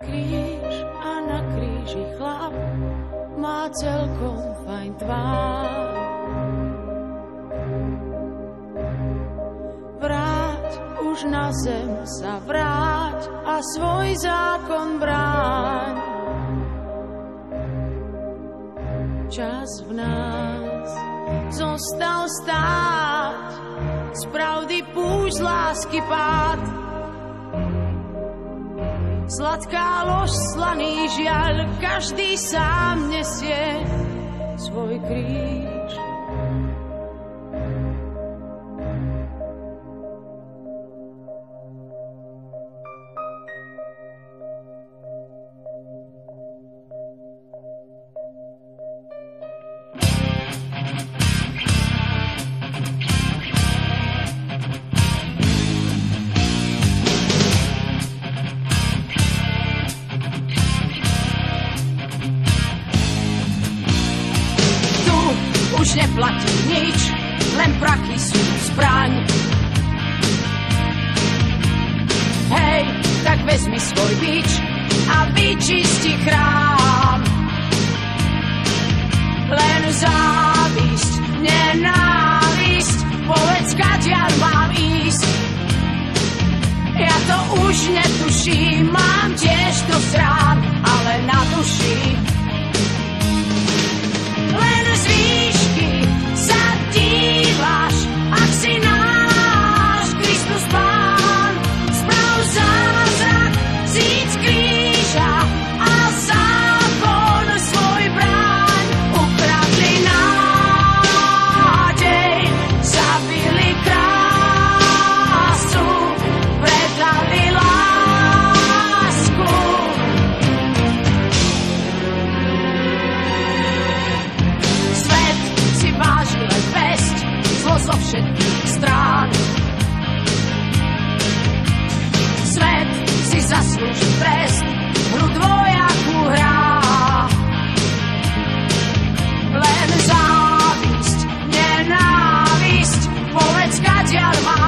Kríž a na kríži chlap má celkom fajn tvár. Vráť už na zem sa vráť a svoj zákon bráň. Čas v nás zostal stáť, z pravdy púšť, z lásky pád. Sladká lož, slaný žiaľ, každý sám nesie svoj kríž. Už neplatí nič, len praky sú zbraň. Hej, tak vezmi svoj bič a vyčisti chrám. Len závisť, nenávisť, povedz, kadiaľ mám ísť. Ja to už netuším, mám tiež to srán, ale na duši len z výšky sa díváš, ak si náš Kristus Pán. Sprav zázrak, zíď z kríža a zákon svoj bráň. Ukradli nádej, zabili krásu, predali lásku. Váži len pesť, zlo zo všetkých strán. Svet si zaslúži trest, hru dvojakú hrá. Len závisť, nenávisť, povedz, kadiaľ mám